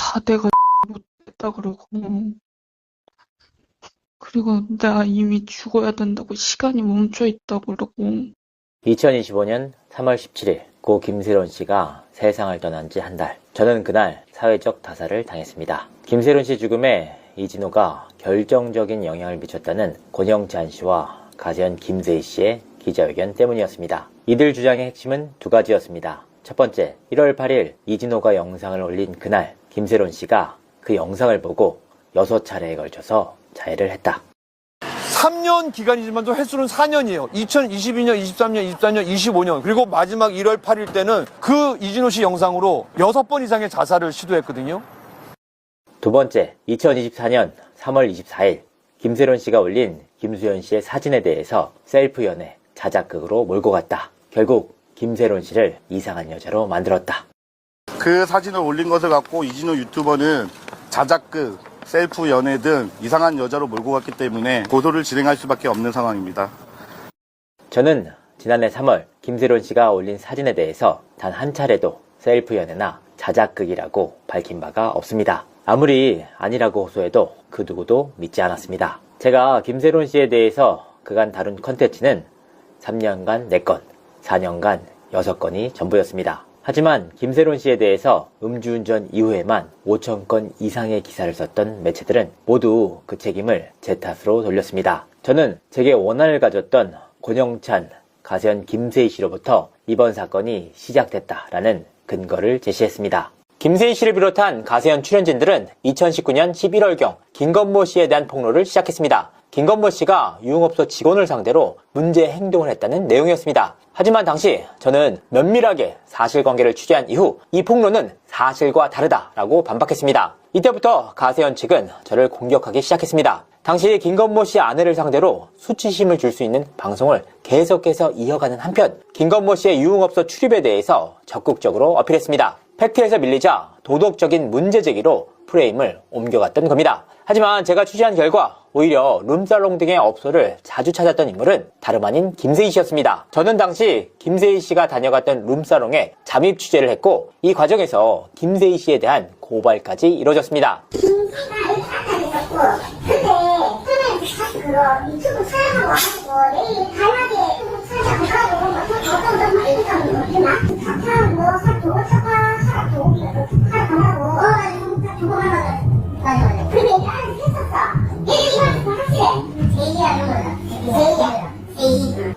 다 내가 못했다 그리고 내가 이미 죽어야 된다고 시간이 멈춰 있다고 그러고 2025년 3월 17일 고 김세론 씨가 세상을 떠난 지 한 달. 저는 그날 사회적 타살을 당했습니다. 김세론 씨 죽음에 이진호가 결정적인 영향을 미쳤다는 권영찬 씨와 가세현 김세희 씨의 기자회견 때문이었습니다. 이들 주장의 핵심은 두 가지였습니다. 첫 번째, 1월 8일 이진호가 영상을 올린 그날 김세론 씨가 그 영상을 보고 6차례에 걸쳐서 자해를 했다. 3년 기간이지만 또 횟수는 4년이에요. 2022년, 23년, 24년, 25년. 그리고 마지막 1월 8일 때는 그 이진호 씨 영상으로 6번 이상의 자살을 시도했거든요. 두 번째, 2024년 3월 24일 김세론 씨가 올린 김수현 씨의 사진에 대해서 셀프 연애, 자작극으로 몰고 갔다. 결국 김세론 씨를 이상한 여자로 만들었다. 그 사진을 올린 것을 갖고 이진호 유튜버는 자작극, 셀프 연애 등 이상한 여자로 몰고 갔기 때문에 고소를 진행할 수밖에 없는 상황입니다. 저는 지난해 3월 김세론 씨가 올린 사진에 대해서 단 한 차례도 셀프 연애나 자작극이라고 밝힌 바가 없습니다. 아무리 아니라고 호소해도 그 누구도 믿지 않았습니다. 제가 김세론 씨에 대해서 그간 다룬 컨텐츠는 3년간 4건, 4년간 6건이 전부였습니다. 하지만 김세론 씨에 대해서 음주운전 이후에만 5,000건 이상의 기사를 썼던 매체들은 모두 그 책임을 제 탓으로 돌렸습니다. 저는 제게 원한을 가졌던 권영찬, 가세현 김세희 씨로부터 이번 사건이 시작됐다라는 근거를 제시했습니다. 김세희 씨를 비롯한 가세현 출연진들은 2019년 11월경 김건모 씨에 대한 폭로를 시작했습니다. 김건모 씨가 유흥업소 직원을 상대로 문제 행동을 했다는 내용이었습니다. 하지만 당시 저는 면밀하게 사실관계를 취재한 이후 이 폭로는 사실과 다르다라고 반박했습니다. 이때부터 가세현 측은 저를 공격하기 시작했습니다. 당시 김건모 씨 아내를 상대로 수치심을 줄 수 있는 방송을 계속해서 이어가는 한편 김건모 씨의 유흥업소 출입에 대해서 적극적으로 어필했습니다. 팩트에서 밀리자 도덕적인 문제 제기로 프레임을 옮겨갔던 겁니다. 하지만 제가 취재한 결과 오히려 룸살롱 등의 업소를 자주 찾았던 인물은 다름 아닌 김세희 씨였습니다. 저는 당시 김세희 씨가 다녀갔던 룸살롱에 잠입 취재를 했고 이 과정에서 김세희 씨에 대한 고발까지 이뤄졌습니다. 김세희가 있었고 그때 그거 유튜브 촬영하고 와가지고 내일 가야게 촬영 안 가고 어떤 말 얘기하는 거 있나? 사탕 뭐 사도 사과 사도 사러 간다고 두고 하면 맞아. 근데 나는 했었어. 이거 확실해. 제이야.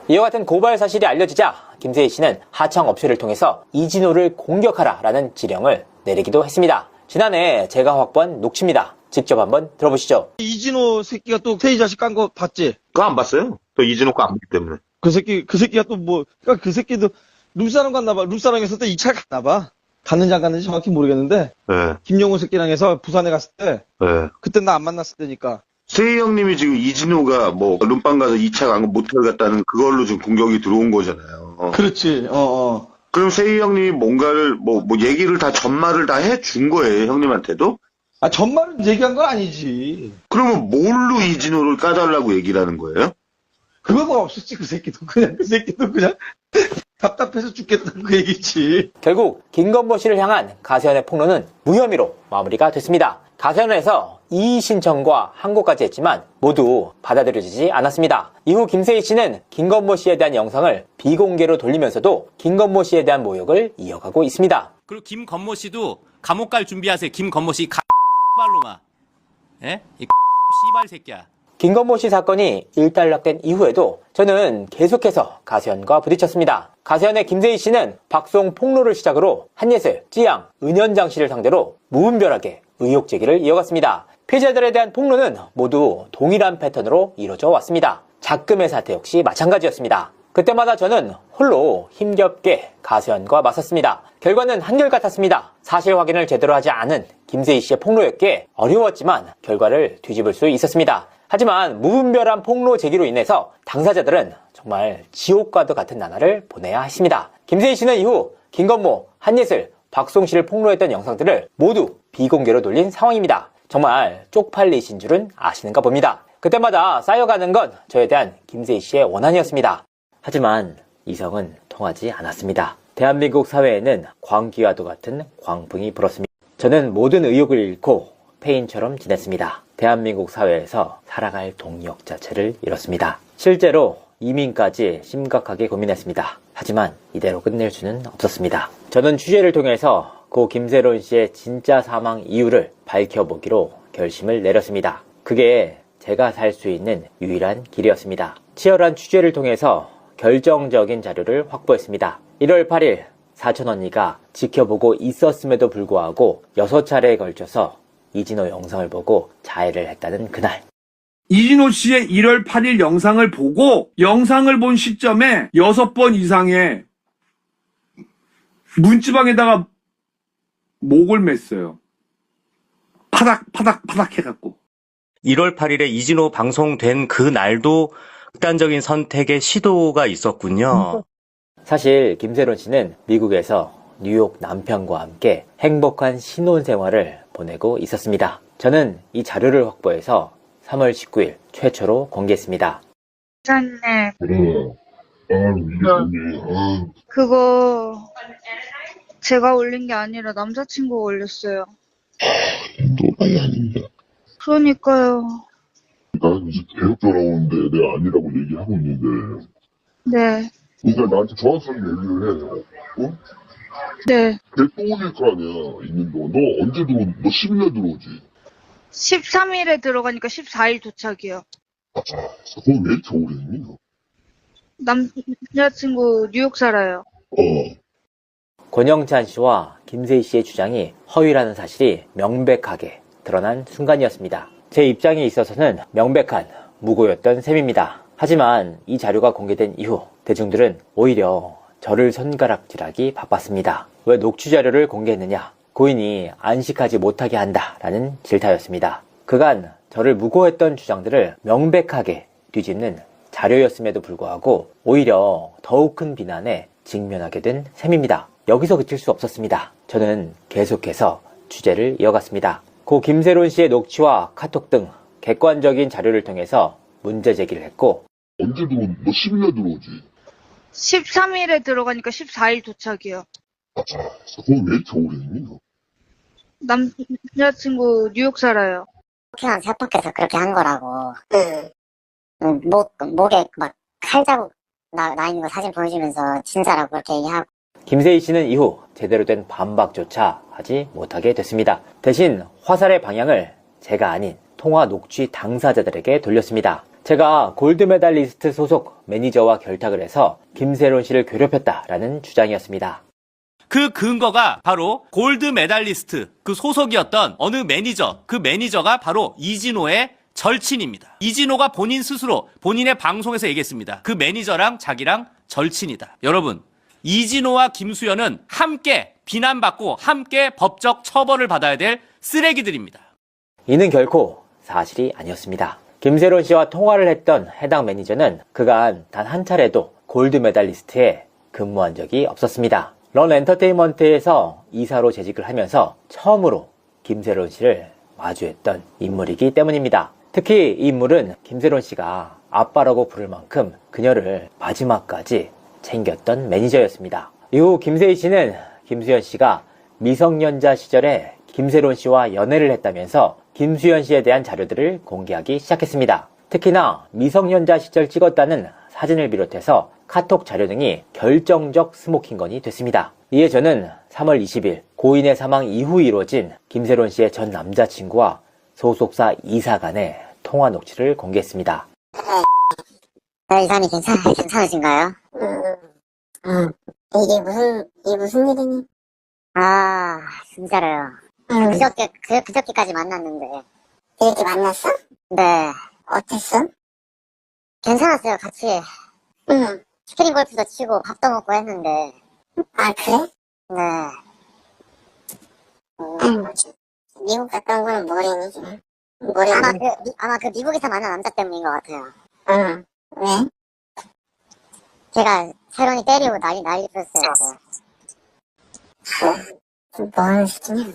이와 같은 고발 사실이 알려지자 김세희 씨는 하청 업체를 통해서 이진호를 공격하라라는 지령을 내리기도 했습니다. 지난해 제가 확보한 녹취입니다. 직접 한번 들어보시죠. 이진호 새끼가 또 세희 자식 깐 거 봤지? 그거 안 봤어요. 또 이진호 거 안 보기 때문에. 그 새끼가 또 뭐, 그러니까 그 새끼도 룸사롱 갔나봐. 룸사롱에서 또 2차 갔나봐. 갔는지 안 갔는지 정확히 모르겠는데. 네. 김용호 새끼랑 해서 부산에 갔을 때. 네. 그때 나 안 만났을 때니까. 세희 형님이 지금 이진호가 뭐 룸빵 가서 2차 간 거 모텔 갔다는 그걸로 지금 공격이 들어온 거잖아요. 그렇지. 그럼 세희 형님이 뭔가를 뭐 얘기를 다 전말을 다 해준 거예요, 형님한테도? 아, 전말은 얘기한 건 아니지. 그러면 뭘로 이진호를 까달라고 얘기를 하는 거예요? 그건 뭐 없었지, 그 새끼도 그냥 답답해서 죽겠다는 그 얘기지. 결국 김건모 씨를 향한 가세현의 폭로는 무혐의로 마무리가 됐습니다. 가세현에서 이의 신청과 항고까지 했지만 모두 받아들여지지 않았습니다. 이후 김세희 씨는 김건모 씨에 대한 영상을 비공개로 돌리면서도 김건모 씨에 대한 모욕을 이어가고 있습니다. 그리고 김건모 씨도 감옥 갈 준비하세요. 김건모 씨 발로마. 예? 이 씨발 새끼야. 김건모 씨 사건이 일단락된 이후에도 저는 계속해서 가세현과 부딪혔습니다. 가세현의 김세희 씨는 박송 폭로를 시작으로 한예슬, 찌양, 은현장 씨를 상대로 무분별하게 의혹 제기를 이어갔습니다. 피해자들에 대한 폭로는 모두 동일한 패턴으로 이루어져 왔습니다. 작금의 사태 역시 마찬가지였습니다. 그때마다 저는 홀로 힘겹게 가세현과 맞섰습니다. 결과는 한결같았습니다. 사실 확인을 제대로 하지 않은 김세희 씨의 폭로였기에 어려웠지만 결과를 뒤집을 수 있었습니다. 하지만 무분별한 폭로 제기로 인해서 당사자들은 정말 지옥과도 같은 나날을 보내야 했습니다. 김세희 씨는 이후 김건모, 한예슬, 박송 씨를 폭로했던 영상들을 모두 비공개로 돌린 상황입니다. 정말 쪽팔리신 줄은 아시는가 봅니다. 그때마다 쌓여가는 건 저에 대한 김세희 씨의 원한이었습니다. 하지만 이성은 통하지 않았습니다. 대한민국 사회에는 광기와도 같은 광풍이 불었습니다. 저는 모든 의욕을 잃고 폐인처럼 지냈습니다. 대한민국 사회에서 살아갈 동력 자체를 잃었습니다. 실제로 이민까지 심각하게 고민했습니다. 하지만 이대로 끝낼 수는 없었습니다. 저는 취재를 통해서 고 김세론 씨의 진짜 사망 이유를 밝혀보기로 결심을 내렸습니다. 그게 제가 살 수 있는 유일한 길이었습니다. 치열한 취재를 통해서 결정적인 자료를 확보했습니다. 1월 8일 사촌 언니가 지켜보고 있었음에도 불구하고 6차례에 걸쳐서 이진호 영상을 보고 자해를 했다는 그날. 이진호 씨의 1월 8일 영상을 보고 영상을 본 시점에 6번 이상의 문지방에다가 목을 맸어요. 파닥 해갖고. 1월 8일에 이진호 방송된 그 날도 극단적인 선택의 시도가 있었군요. 사실 김세론 씨는 미국에서 뉴욕 남편과 함께 행복한 신혼생활을 보내고 있었습니다. 저는 이 자료를 확보해서 3월 19일 최초로 공개했습니다. 기자님, 그래. 그거 제가 올린 게 아니라 남자친구가 올렸어요. 노바이 아닙니다. 그러니까요. 난 이제 계속 전화오는데 내가 아니라고 얘기하고 있는데. 네, 그러니까 나한테 정확하게 얘기를 해. 어? 네. 걔 또 올릴 거 아니야. 있는 거. 너 언제 너 10일날 들어오지? 13일에 들어가니까 14일 도착이요. 그거 왜 이렇게 오래 했니? 너? 남자친구 뉴욕 살아요. 권영찬 씨와 김세희 씨의 주장이 허위라는 사실이 명백하게 드러난 순간이었습니다. 제 입장에 있어서는 명백한 무고였던 셈입니다. 하지만 이 자료가 공개된 이후 대중들은 오히려 저를 손가락질하기 바빴습니다. 왜 녹취 자료를 공개했느냐? 고인이 안식하지 못하게 한다라는 질타였습니다. 그간 저를 무고했던 주장들을 명백하게 뒤집는 자료였음에도 불구하고 오히려 더욱 큰 비난에 직면하게 된 셈입니다. 여기서 그칠 수 없었습니다. 저는 계속해서 취재를 이어갔습니다. 고 김세론 씨의 녹취와 카톡 등 객관적인 자료를 통해서 문제 제기를 했고 언제 너 10일날 들어오지? 13일에 들어가니까 14일 도착이요. 그거 왜 이렇게 오래 했니? 너? 남자친구 뉴욕 살아요. 그냥 세탁해서 그렇게 한 거라고. 목에 막 칼 자국 나 있는 거 사진 보여주면서 진짜라고 그렇게 얘기하고. 김세희 씨는 이후 제대로 된 반박조차 하지 못하게 됐습니다. 대신 화살의 방향을 제가 아닌 통화 녹취 당사자들에게 돌렸습니다. 제가 골드메달리스트 소속 매니저와 결탁을 해서 김세론 씨를 괴롭혔다라는 주장이었습니다. 그 근거가 바로 골드 메달리스트 그 소속이었던 어느 매니저, 그 매니저가 바로 이진호의 절친입니다. 이진호가 본인 스스로 본인의 방송에서 얘기했습니다. 그 매니저랑 자기랑 절친이다. 여러분, 이진호와 김수현은 함께 비난받고 함께 법적 처벌을 받아야 될 쓰레기들입니다. 이는 결코 사실이 아니었습니다. 김세론 씨와 통화를 했던 해당 매니저는 그간 단 한 차례도 골드 메달리스트에 근무한 적이 없었습니다. 런 엔터테인먼트에서 이사로 재직을 하면서 처음으로 김세론 씨를 마주했던 인물이기 때문입니다. 특히 이 인물은 김세론 씨가 아빠라고 부를 만큼 그녀를 마지막까지 챙겼던 매니저였습니다. 이후 김세희 씨는 김수현 씨가 미성년자 시절에 김세론 씨와 연애를 했다면서 김수현 씨에 대한 자료들을 공개하기 시작했습니다. 특히나 미성년자 시절 찍었다는 사진을 비롯해서 카톡 자료 등이 결정적 스모킹건이 됐습니다. 이에 저는 3월 20일 고인의 사망 이후 이루어진 김세론 씨의 전 남자친구와 소속사 이사 간의 통화 녹취를 공개했습니다. 이 사람이 괜찮으신가요? 이게 무슨 일이니? 아, 진짜로요. 그저께까지 만났는데. 그저께 만났어? 네. 어땠어? 괜찮았어요, 같이. 스크린 골프도 치고 밥도 먹고 했는데. 아, 그래? 네. 미국 갔다 온 거는 뭐래니? 아마 그 미국에서 만난 남자 때문인 것 같아요. 왜? 제가 세론이 때리고 난리 폈어요. 뭐 하는 시키냐?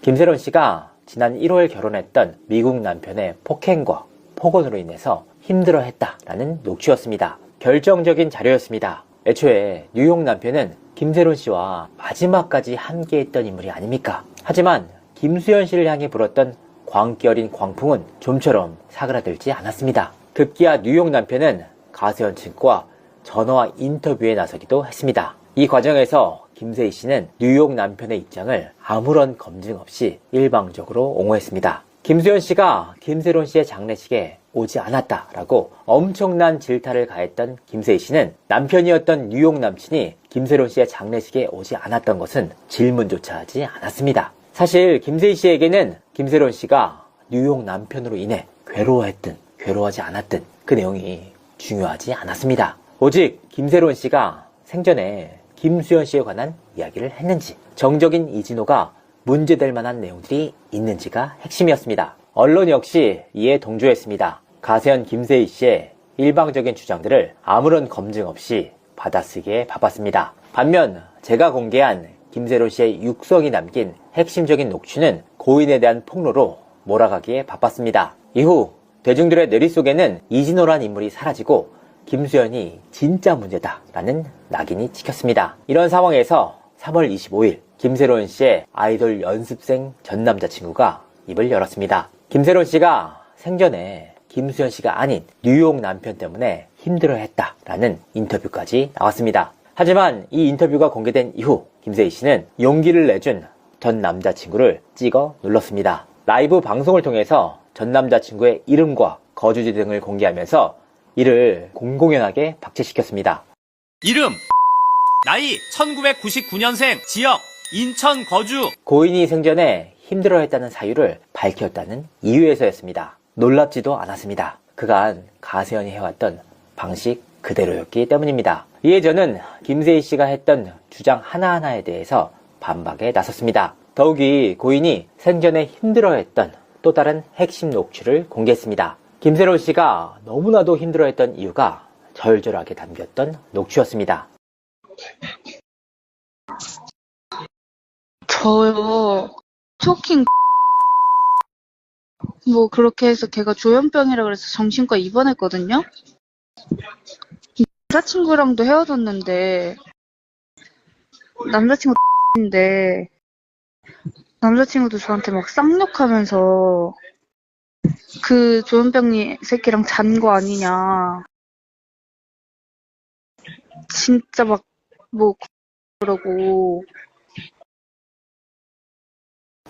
김세론 씨가 지난 1월 결혼했던 미국 남편의 폭행과 폭언으로 인해서 힘들어했다라는 녹취였습니다. 결정적인 자료였습니다. 애초에 뉴욕 남편은 김세론 씨와 마지막까지 함께했던 인물이 아닙니까? 하지만 김수현 씨를 향해 불었던 광기 어린 광풍은 좀처럼 사그라들지 않았습니다. 급기야 뉴욕 남편은 가세현 친구와 전화 인터뷰에 나서기도 했습니다. 이 과정에서 김세희 씨는 뉴욕 남편의 입장을 아무런 검증 없이 일방적으로 옹호했습니다. 김수현 씨가 김세론 씨의 장례식에 오지 않았다라고 엄청난 질타를 가했던 김세희 씨는 남편이었던 뉴욕 남친이 김세론 씨의 장례식에 오지 않았던 것은 질문조차 하지 않았습니다. 사실 김세희 씨에게는 김세론 씨가 뉴욕 남편으로 인해 괴로워했든 괴로워하지 않았든 그 내용이 중요하지 않았습니다. 오직 김세론 씨가 생전에 김수현 씨에 관한 이야기를 했는지, 정적인 이진호가 문제될 만한 내용들이 있는지가 핵심이었습니다. 언론 역시 이에 동조했습니다. 가세현 김세희 씨의 일방적인 주장들을 아무런 검증 없이 받아쓰기에 바빴습니다. 반면 제가 공개한 김세론 씨의 육성이 담긴 핵심적인 녹취는 고인에 대한 폭로로 몰아가기에 바빴습니다. 이후 대중들의 뇌리 속에는 이진호란 인물이 사라지고 김수현이 진짜 문제다라는 낙인이 찍혔습니다. 이런 상황에서 3월 25일 김세론 씨의 아이돌 연습생 전 남자친구가 입을 열었습니다. 김세론 씨가 생전에 김수현 씨가 아닌 뉴욕 남편 때문에 힘들어했다라는 인터뷰까지 나왔습니다. 하지만 이 인터뷰가 공개된 이후 김세희 씨는 용기를 내준 전 남자친구를 찍어 눌렀습니다. 라이브 방송을 통해서 전 남자친구의 이름과 거주지 등을 공개하면서 이를 공공연하게 박제시켰습니다. 이름, 나이 1999년생, 지역 인천 거주. 고인이 생전에 힘들어했다는 사유를 밝혔다는 이유에서였습니다. 놀랍지도 않았습니다. 그간 가세현이 해왔던 방식 그대로였기 때문입니다. 이에 저는 김세희 씨가 했던 주장 하나하나에 대해서 반박에 나섰습니다. 더욱이 고인이 생전에 힘들어했던 또 다른 핵심 녹취를 공개했습니다. 김세론 씨가 너무나도 힘들어했던 이유가 절절하게 담겼던 녹취였습니다. 저요, 스토킹 뭐 그렇게 해서 걔가 조현병이라 그래서 정신과 입원했거든요. 남자친구랑도 헤어졌는데 남자친구인데 남자친구도 저한테 막 쌍욕하면서 그 조현병이 새끼랑 잔 거 아니냐, 진짜 막 뭐 그러고.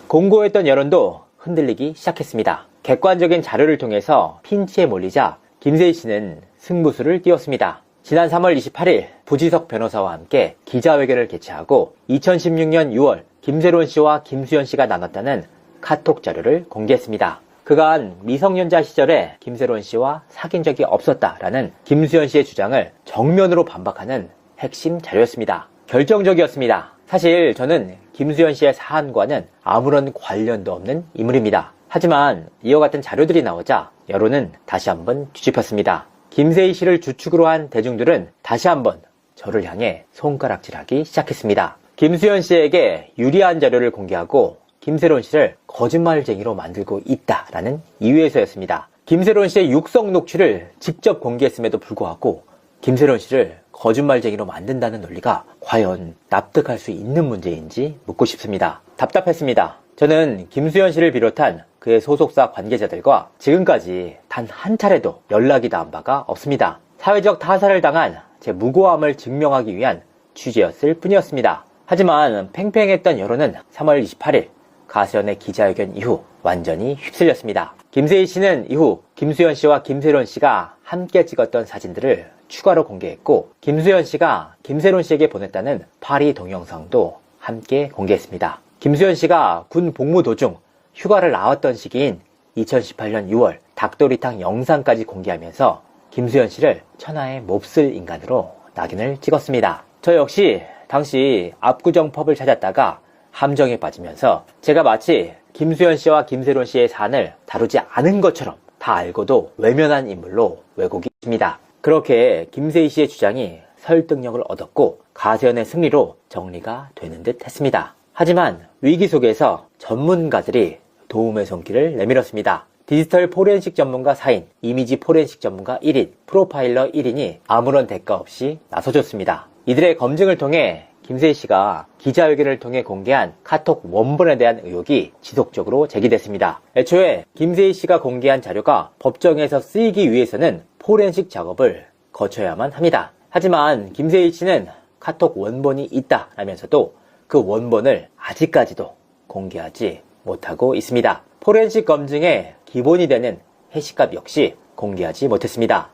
공고했던 여론도 흔들리기 시작했습니다. 객관적인 자료를 통해서 핀치에 몰리자 김세희 씨는 승부수를 띄웠습니다. 지난 3월 28일 부지석 변호사와 함께 기자회견을 개최하고 2016년 6월 김세론 씨와 김수현 씨가 나눴다는 카톡 자료를 공개했습니다. 그간 미성년자 시절에 김세론 씨와 사귄 적이 없었다라는 김수현 씨의 주장을 정면으로 반박하는 핵심 자료였습니다. 결정적이었습니다. 사실 저는 김수현 씨의 사안과는 아무런 관련도 없는 인물입니다. 하지만 이와 같은 자료들이 나오자 여론은 다시 한번 뒤집혔습니다. 김세희 씨를 주축으로 한 대중들은 다시 한번 저를 향해 손가락질하기 시작했습니다. 김수현 씨에게 유리한 자료를 공개하고 김세론 씨를 거짓말쟁이로 만들고 있다라는 이유에서였습니다. 김세론 씨의 육성 녹취를 직접 공개했음에도 불구하고 김세론 씨를 거짓말쟁이로 만든다는 논리가 과연 납득할 수 있는 문제인지 묻고 싶습니다. 답답했습니다. 저는 김수현 씨를 비롯한 그의 소속사 관계자들과 지금까지 단 한 차례도 연락이 닿은 바가 없습니다. 사회적 타살을 당한 제 무고함을 증명하기 위한 취재였을 뿐이었습니다. 하지만 팽팽했던 여론은 3월 28일 가세현의 기자회견 이후 완전히 휩쓸렸습니다. 김세희 씨는 이후 김수현 씨와 김세론 씨가 함께 찍었던 사진들을 추가로 공개했고, 김수현 씨가 김세론 씨에게 보냈다는 파리 동영상도 함께 공개했습니다. 김수현 씨가 군 복무 도중 휴가를 나왔던 시기인 2018년 6월 닭도리탕 영상까지 공개하면서 김수현 씨를 천하의 몹쓸 인간으로 낙인을 찍었습니다. 저 역시 당시 압구정 펍을 찾았다가 함정에 빠지면서 제가 마치 김수현 씨와 김세론 씨의 사안을 다루지 않은 것처럼 다 알고도 외면한 인물로 왜곡이 됩니다. 그렇게 김세희 씨의 주장이 설득력을 얻었고 가세현의 승리로 정리가 되는 듯 했습니다. 하지만 위기 속에서 전문가들이 도움의 손길을 내밀었습니다. 디지털 포렌식 전문가 4인, 이미지 포렌식 전문가 1인, 프로파일러 1인이 아무런 대가 없이 나서줬습니다. 이들의 검증을 통해 김세희 씨가 기자회견을 통해 공개한 카톡 원본에 대한 의혹이 지속적으로 제기됐습니다. 애초에 김세희 씨가 공개한 자료가 법정에서 쓰이기 위해서는 포렌식 작업을 거쳐야만 합니다. 하지만 김세희 씨는 카톡 원본이 있다라면서도 그 원본을 아직까지도 공개하지 못하고 있습니다. 포렌식 검증의 기본이 되는 해시값 역시 공개하지 못했습니다.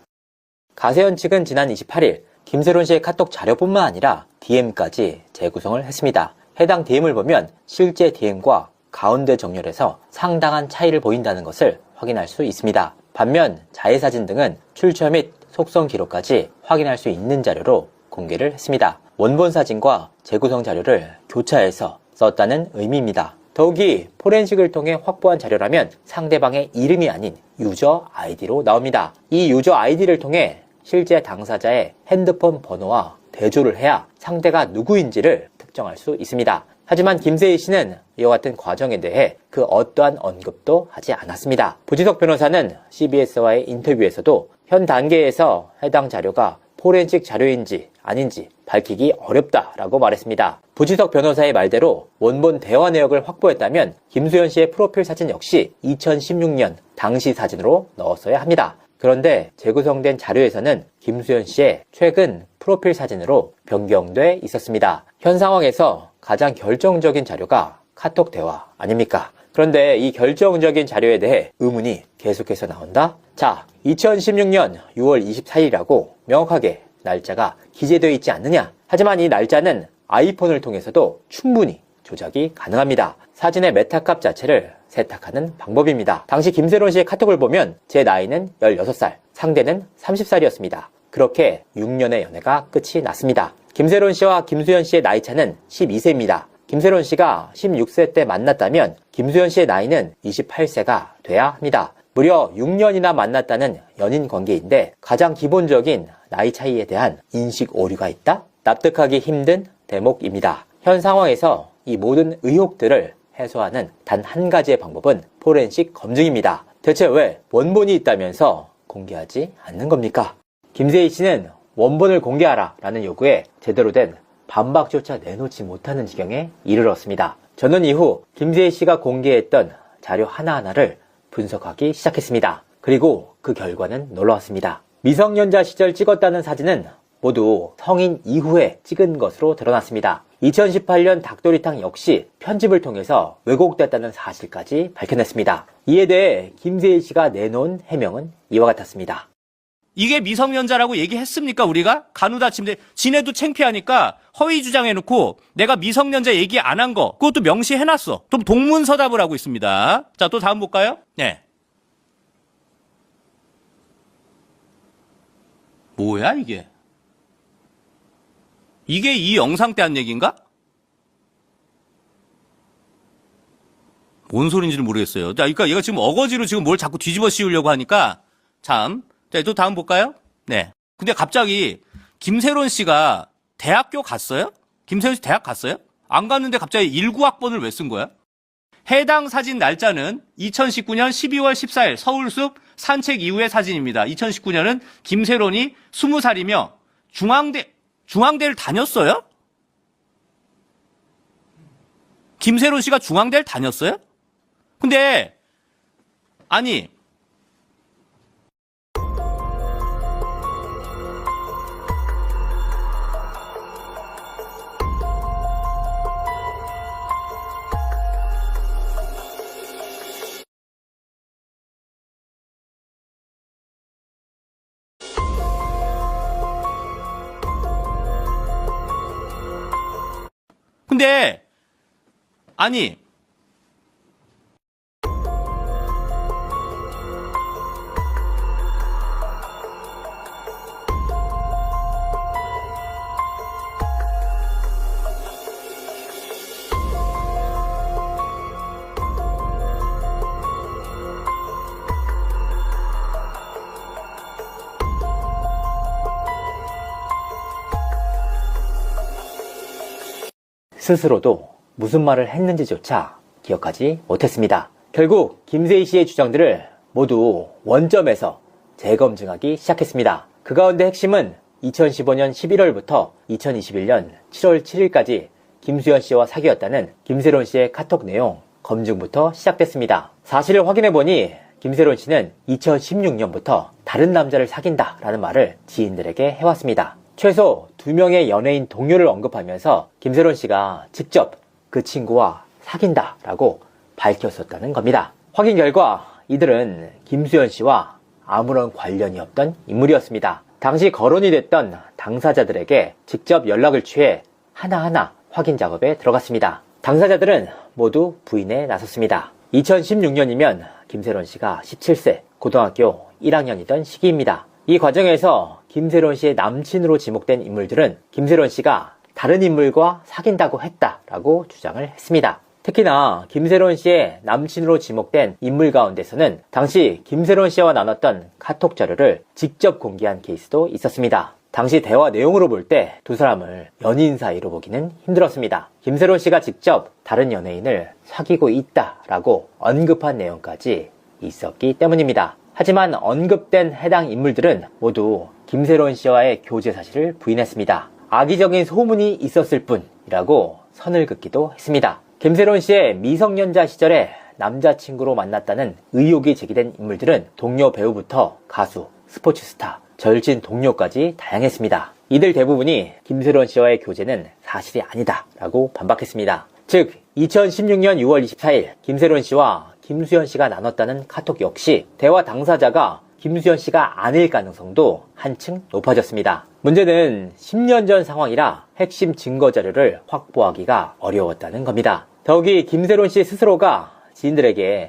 가세현 측은 지난 28일 김세론 씨의 카톡 자료뿐만 아니라 DM까지 재구성을 했습니다. 해당 DM을 보면 실제 DM과 가운데 정렬에서 상당한 차이를 보인다는 것을 확인할 수 있습니다. 반면 자해사진 등은 출처 및 속성 기록까지 확인할 수 있는 자료로 공개를 했습니다. 원본 사진과 재구성 자료를 교차해서 썼다는 의미입니다. 더욱이 포렌식을 통해 확보한 자료라면 상대방의 이름이 아닌 유저 아이디로 나옵니다. 이 유저 아이디를 통해 실제 당사자의 핸드폰 번호와 대조를 해야 상대가 누구인지를 특정할 수 있습니다. 하지만 김세희 씨는 이와 같은 과정에 대해 그 어떠한 언급도 하지 않았습니다. 부지석 변호사는 CBS와의 인터뷰에서도 현 단계에서 해당 자료가 포렌식 자료인지 아닌지 밝히기 어렵다라고 말했습니다. 부지석 변호사의 말대로 원본 대화 내역을 확보했다면 김수현 씨의 프로필 사진 역시 2016년 당시 사진으로 넣었어야 합니다. 그런데 재구성된 자료에서는 김수현 씨의 최근 프로필 사진으로 변경돼 있었습니다. 현 상황에서 가장 결정적인 자료가 카톡 대화 아닙니까? 그런데 이 결정적인 자료에 대해 의문이 계속해서 나온다? 자, 2016년 6월 24일이라고 명확하게 날짜가 기재되어 있지 않느냐? 하지만 이 날짜는 아이폰을 통해서도 충분히 조작이 가능합니다. 사진의 메타값 자체를 세탁하는 방법입니다. 당시 김세론 씨의 카톡을 보면 제 나이는 16살, 상대는 30살이었습니다. 그렇게 6년의 연애가 끝이 났습니다. 김세론 씨와 김수현 씨의 나이 차는 12세입니다. 김세론 씨가 16세 때 만났다면 김수현 씨의 나이는 28세가 돼야 합니다. 무려 6년이나 만났다는 연인 관계인데 가장 기본적인 나이 차이에 대한 인식 오류가 있다? 납득하기 힘든 대목입니다. 현 상황에서 이 모든 의혹들을 해소하는 단 한 가지의 방법은 포렌식 검증입니다. 대체 왜 원본이 있다면서 공개하지 않는 겁니까? 김세희 씨는 원본을 공개하라 라는 요구에 제대로 된 반박조차 내놓지 못하는 지경에 이르렀습니다. 저는 이후 김세희 씨가 공개했던 자료 하나하나를 분석하기 시작했습니다. 그리고 그 결과는 놀라웠습니다. 미성년자 시절 찍었다는 사진은 모두 성인 이후에 찍은 것으로 드러났습니다. 2018년 닭도리탕 역시 편집을 통해서 왜곡됐다는 사실까지 밝혀냈습니다. 이에 대해 김세희 씨가 내놓은 해명은 이와 같았습니다. 이게 미성년자라고 얘기했습니까, 우리가? 간우다침대. 지네도 창피하니까 허위 주장해놓고 내가 미성년자 얘기 안 한 거, 그것도 명시해놨어. 좀 동문서답을 하고 있습니다. 자, 또 다음 볼까요? 네. 뭐야, 이게? 이게 이 영상 때 한 얘기인가? 뭔 소린지를 모르겠어요. 자, 그러니까 얘가 지금 어거지로 지금 뭘 자꾸 뒤집어 씌우려고 하니까 참. 자, 또 다음 볼까요? 네. 근데 갑자기 김세론 씨가 대학교 갔어요? 김세론 씨 대학 갔어요? 안 갔는데 갑자기 19학번을 왜 쓴 거야? 해당 사진 날짜는 2019년 12월 14일 서울숲 산책 이후의 사진입니다. 2019년은 김세론이 20살이며 중앙대를 다녔어요? 김세론 씨가 중앙대를 다녔어요? 근데 아니 스스로도 무슨 말을 했는지조차 기억하지 못했습니다. 결국 김세희 씨의 주장들을 모두 원점에서 재검증하기 시작했습니다. 그 가운데 핵심은 2015년 11월부터 2021년 7월 7일까지 김수현 씨와 사귀었다는 김세론 씨의 카톡 내용 검증부터 시작됐습니다. 사실을 확인해보니 김세론 씨는 2016년부터 다른 남자를 사귄다라는 말을 지인들에게 해왔습니다. 최소 2명의 연예인 동료를 언급하면서 김세론 씨가 직접 그 친구와 사귄다라고 밝혔었다는 겁니다. 확인 결과 이들은 김수현 씨와 아무런 관련이 없던 인물이었습니다. 당시 거론이 됐던 당사자들에게 직접 연락을 취해 하나하나 확인 작업에 들어갔습니다. 당사자들은 모두 부인에 나섰습니다. 2016년이면 김세론 씨가 17세, 고등학교 1학년이던 시기입니다. 이 과정에서 김세론 씨의 남친으로 지목된 인물들은 김세론 씨가 다른 인물과 사귄다고 했다라고 주장을 했습니다. 특히나 김세론 씨의 남친으로 지목된 인물 가운데서는 당시 김세론 씨와 나눴던 카톡 자료를 직접 공개한 케이스도 있었습니다. 당시 대화 내용으로 볼 때 두 사람을 연인 사이로 보기는 힘들었습니다. 김세론 씨가 직접 다른 연예인을 사귀고 있다라고 언급한 내용까지 있었기 때문입니다. 하지만 언급된 해당 인물들은 모두 김세론 씨와의 교제 사실을 부인했습니다. 악의적인 소문이 있었을 뿐이라고 선을 긋기도 했습니다. 김세론 씨의 미성년자 시절에 남자친구로 만났다는 의혹이 제기된 인물들은 동료 배우부터 가수, 스포츠 스타, 절친 동료까지 다양했습니다. 이들 대부분이 김세론 씨와의 교제는 사실이 아니다 라고 반박했습니다. 즉 2016년 6월 24일 김세론 씨와 김수현 씨가 나눴다는 카톡 역시 대화 당사자가 김수현 씨가 아닐 가능성도 한층 높아졌습니다. 문제는 10년 전 상황이라 핵심 증거 자료를 확보하기가 어려웠다는 겁니다. 더욱이 김세론 씨 스스로가 지인들에게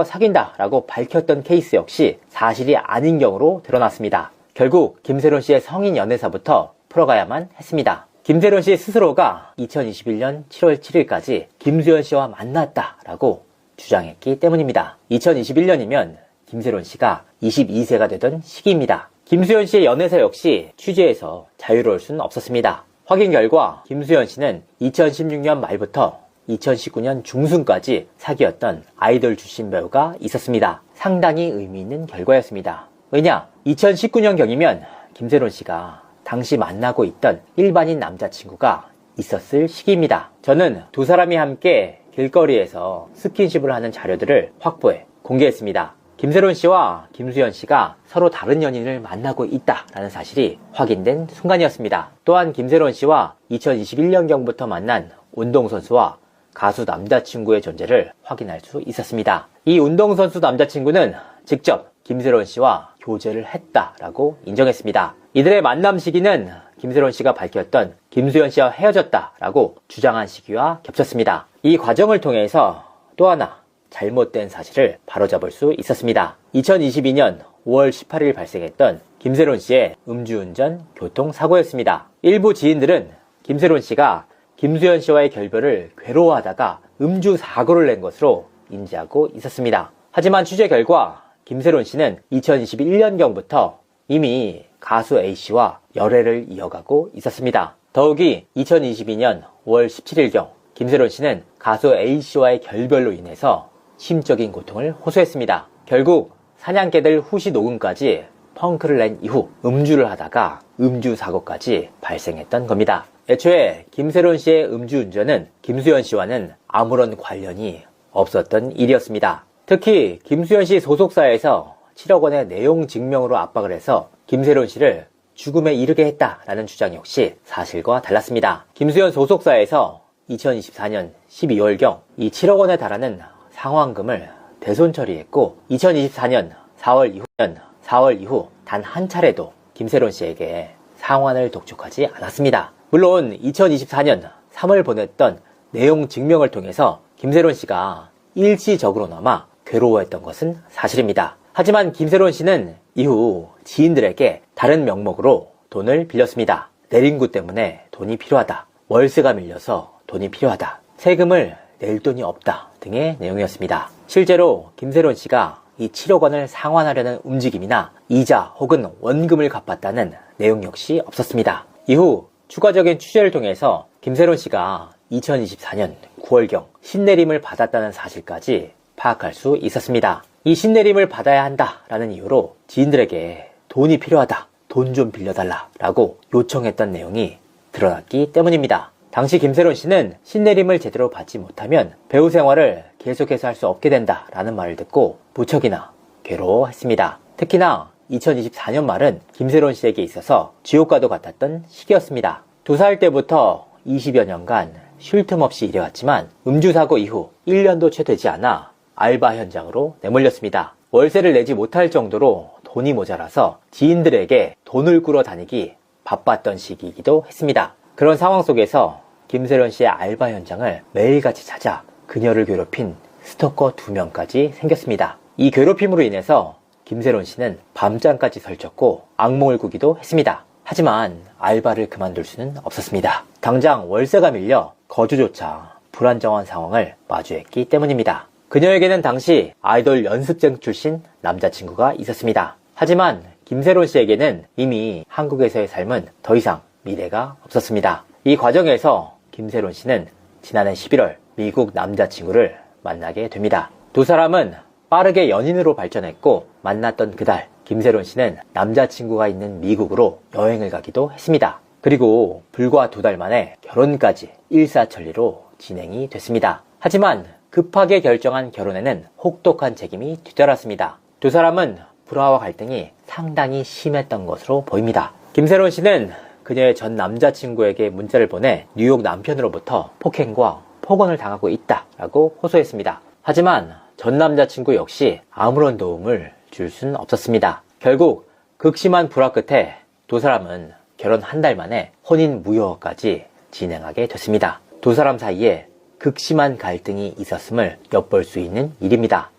사귄다 라고 밝혔던 케이스 역시 사실이 아닌 경우로 드러났습니다. 결국 김세론 씨의 성인 연애사부터 풀어가야만 했습니다. 김세론 씨 스스로가 2021년 7월 7일까지 김수현 씨와 만났다라고 주장했기 때문입니다. 2021년이면 김세론 씨가 22세가 되던 시기입니다. 김수현 씨의 연애사 역시 취재에서 자유로울 수는 없었습니다. 확인 결과 김수현 씨는 2016년 말부터 2019년 중순까지 사귀었던 아이돌 출신 배우가 있었습니다. 상당히 의미 있는 결과였습니다. 왜냐? 2019년경이면 김세론 씨가 당시 만나고 있던 일반인 남자친구가 있었을 시기입니다. 저는 두 사람이 함께 길거리에서 스킨십을 하는 자료들을 확보해 공개했습니다. 김세론 씨와 김수현 씨가 서로 다른 연인을 만나고 있다라는 사실이 확인된 순간이었습니다. 또한 김세론 씨와 2021년경부터 만난 운동선수와 가수 남자친구의 존재를 확인할 수 있었습니다. 이 운동선수 남자친구는 직접 김세론 씨와 교제를 했다라고 인정했습니다. 이들의 만남 시기는 김세론 씨가 밝혔던 김수현 씨와 헤어졌다라고 주장한 시기와 겹쳤습니다. 이 과정을 통해서 또 하나 잘못된 사실을 바로잡을 수 있었습니다. 2022년 5월 18일 발생했던 김세론 씨의 음주운전 교통사고였습니다. 일부 지인들은 김세론 씨가 김수현 씨와의 결별을 괴로워하다가 음주 사고를 낸 것으로 인지하고 있었습니다. 하지만 취재 결과 김세론 씨는 2021년경부터 이미 가수 A씨와 열애를 이어가고 있었습니다. 더욱이 2022년 5월 17일경 김세론 씨는 가수 A씨와의 결별로 인해서 심적인 고통을 호소했습니다. 결국 사냥개들 후시 녹음까지 펑크를 낸 이후 음주를 하다가 음주 사고까지 발생했던 겁니다. 애초에 김세론 씨의 음주운전은 김수현 씨와는 아무런 관련이 없었던 일이었습니다. 특히 김수현 씨 소속사에서 7억 원의 내용 증명으로 압박을 해서 김세론 씨를 죽음에 이르게 했다라는 주장 역시 사실과 달랐습니다. 김수현 소속사에서 2024년 12월경 이 7억 원에 달하는 상환금을 대손 처리했고 2024년 4월 이후 단 한 차례도 김세론 씨에게 상환을 독촉하지 않았습니다. 물론 2024년 3월 보냈던 내용 증명을 통해서 김세론 씨가 일시적으로나마 괴로워했던 것은 사실입니다. 하지만 김세론 씨는 이후 지인들에게 다른 명목으로 돈을 빌렸습니다. 내린구 때문에 돈이 필요하다. 월세가 밀려서 돈이 필요하다. 세금을 낼 돈이 없다 등의 내용이었습니다. 실제로 김세론 씨가 이 7억 원을 상환하려는 움직임이나 이자 혹은 원금을 갚았다는 내용 역시 없었습니다. 이후 추가적인 취재를 통해서 김세론 씨가 2024년 9월경 신내림을 받았다는 사실까지 파악할 수 있었습니다. 이 신내림을 받아야 한다라는 이유로 지인들에게 돈이 필요하다, 돈 좀 빌려달라라고 요청했던 내용이 드러났기 때문입니다. 당시 김세론 씨는 신내림을 제대로 받지 못하면 배우 생활을 계속해서 할 수 없게 된다라는 말을 듣고 무척이나 괴로워했습니다. 특히나 2024년 말은 김세론 씨에게 있어서 지옥과도 같았던 시기였습니다. 2살 때부터 20여 년간 쉴 틈 없이 일해왔지만 음주사고 이후 1년도 채 되지 않아 알바 현장으로 내몰렸습니다. 월세를 내지 못할 정도로 돈이 모자라서 지인들에게 돈을 꾸러 다니기 바빴던 시기이기도 했습니다. 그런 상황 속에서 김세론 씨의 알바 현장을 매일같이 찾아 그녀를 괴롭힌 스토커 2명까지 생겼습니다. 이 괴롭힘으로 인해서 김세론 씨는 밤잠까지 설쳤고 악몽을 꾸기도 했습니다. 하지만 알바를 그만둘 수는 없었습니다. 당장 월세가 밀려 거주조차 불안정한 상황을 마주했기 때문입니다. 그녀에게는 당시 아이돌 연습생 출신 남자친구가 있었습니다. 하지만 김세론 씨에게는 이미 한국에서의 삶은 더 이상 미래가 없었습니다. 이 과정에서 김세론 씨는 지난해 11월 미국 남자친구를 만나게 됩니다. 두 사람은 빠르게 연인으로 발전했고 만났던 그달 김세론 씨는 남자친구가 있는 미국으로 여행을 가기도 했습니다. 그리고 불과 2달 만에 결혼까지 일사천리로 진행이 됐습니다. 하지만 급하게 결정한 결혼에는 혹독한 책임이 뒤따랐습니다. 두 사람은 불화와 갈등이 상당히 심했던 것으로 보입니다. 김세론 씨는 그녀의 전 남자친구에게 문자를 보내 뉴욕 남편으로부터 폭행과 폭언을 당하고 있다라고 호소했습니다. 하지만 전 남자친구 역시 아무런 도움을 줄 수는 없었습니다. 결국 극심한 불화 끝에 두 사람은 결혼 한 달 만에 혼인 무효까지 진행하게 됐습니다. 두 사람 사이에 극심한 갈등이 있었음을 엿볼 수 있는 일입니다.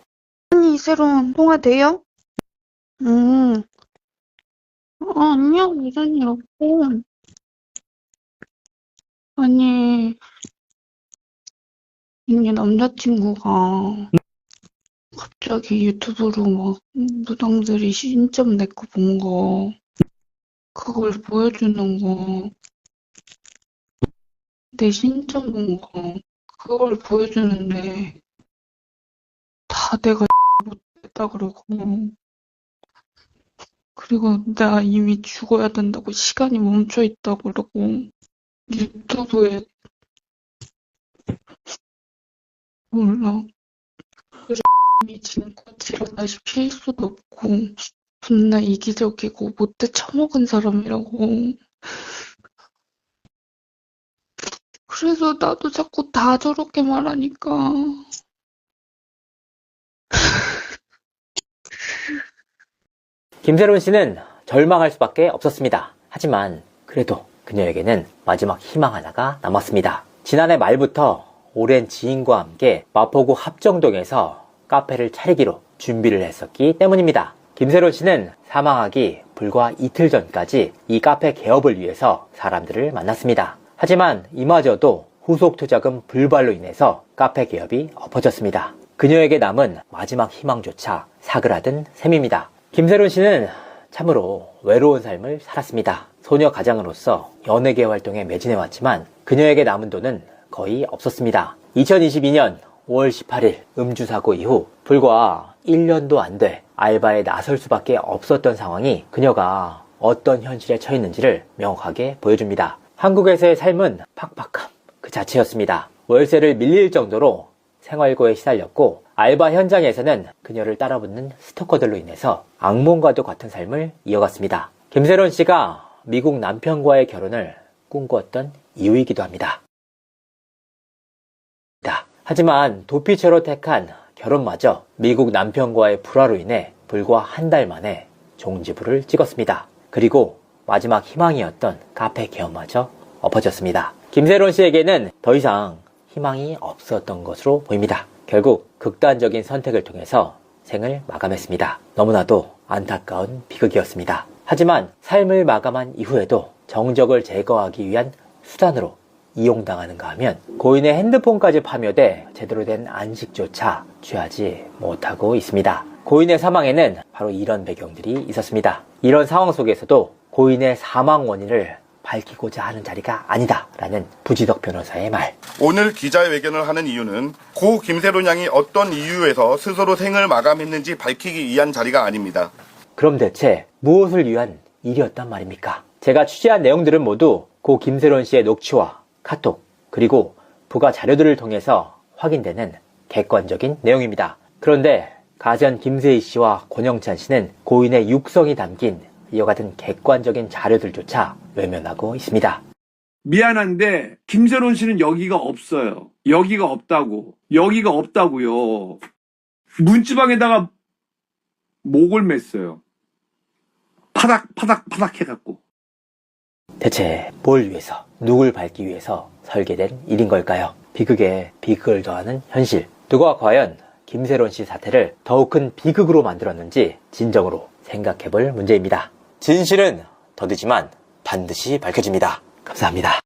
아니, 새로운 통화 돼요? 아니요, 무슨 일 없고. 아니, 이게 남자친구가 갑자기 유튜브로 막 무당들이 신점 내 거 본 거, 그걸 보여주는 거, 내 신점 본 거, 그걸 보여주는데, 다 내가 못했다 그러고, 그리고 내가 이미 죽어야 된다고 시간이 멈춰 있다고 그러고, 유튜브에, 몰라. 그래서 이미 진코치라 다시 필 수도 없고, 존나 이기적이고 못돼 처먹은 사람이라고. 그래서 나도 자꾸 다 저렇게 말하니까. 김세론 씨는 절망할 수밖에 없었습니다. 하지만 그래도 그녀에게는 마지막 희망 하나가 남았습니다. 지난해 말부터 오랜 지인과 함께 마포구 합정동에서 카페를 차리기로 준비를 했었기 때문입니다. 김세론 씨는 사망하기 불과 이틀 전까지 이 카페 개업을 위해서 사람들을 만났습니다. 하지만 이마저도 후속 투자금 불발로 인해서 카페 개업이 엎어졌습니다. 그녀에게 남은 마지막 희망조차 사그라든 셈입니다. 김세론 씨는 참으로 외로운 삶을 살았습니다. 소녀 가장으로서 연예계 활동에 매진해왔지만 그녀에게 남은 돈은 거의 없었습니다. 2022년 5월 18일 음주사고 이후 불과 1년도 안 돼 알바에 나설 수밖에 없었던 상황이 그녀가 어떤 현실에 처했는지를 명확하게 보여줍니다. 한국에서의 삶은 팍팍함 그 자체였습니다. 월세를 밀릴 정도로 생활고에 시달렸고 알바 현장에서는 그녀를 따라붙는 스토커들로 인해서 악몽과도 같은 삶을 이어갔습니다. 김세론 씨가 미국 남편과의 결혼을 꿈꾸었던 이유이기도 합니다. 하지만 도피처로 택한 결혼마저 미국 남편과의 불화로 인해 불과 한 달 만에 종지부를 찍었습니다. 그리고 마지막 희망이었던 카페 개업마저 엎어졌습니다. 김세론 씨에게는 더 이상 희망이 없었던 것으로 보입니다. 결국 극단적인 선택을 통해서 생을 마감했습니다. 너무나도 안타까운 비극이었습니다. 하지만 삶을 마감한 이후에도 정적을 제거하기 위한 수단으로 이용당하는가 하면 고인의 핸드폰까지 파묘돼 제대로 된 안식조차 취하지 못하고 있습니다. 고인의 사망에는 바로 이런 배경들이 있었습니다. 이런 상황 속에서도 고인의 사망 원인을 밝히고자 하는 자리가 아니다 라는 부지덕 변호사의 말, 오늘 기자회견을 하는 이유는 고 김세론 양이 어떤 이유에서 스스로 생을 마감했는지 밝히기 위한 자리가 아닙니다. 그럼 대체 무엇을 위한 일이었단 말입니까? 제가 취재한 내용들은 모두 고 김세론 씨의 녹취와 카톡, 그리고 부가 자료들을 통해서 확인되는 객관적인 내용입니다. 그런데 가전 김세희 씨와 권영찬 씨는 고인의 육성이 담긴 이와 같은 객관적인 자료들조차 외면하고 있습니다. 미안한데 김세론 씨는 여기가 없어요. 여기가 없다고. 여기가 없다고요. 문지방에다가 목을 맸어요. 파닥 해갖고. 대체 뭘 위해서, 누굴 밟기 위해서 설계된 일인 걸까요? 비극에 비극을 더하는 현실. 누가 과연 김세론 씨 사태를 더욱 큰 비극으로 만들었는지 진정으로 생각해볼 문제입니다. 진실은 더디지만 반드시 밝혀집니다. 감사합니다.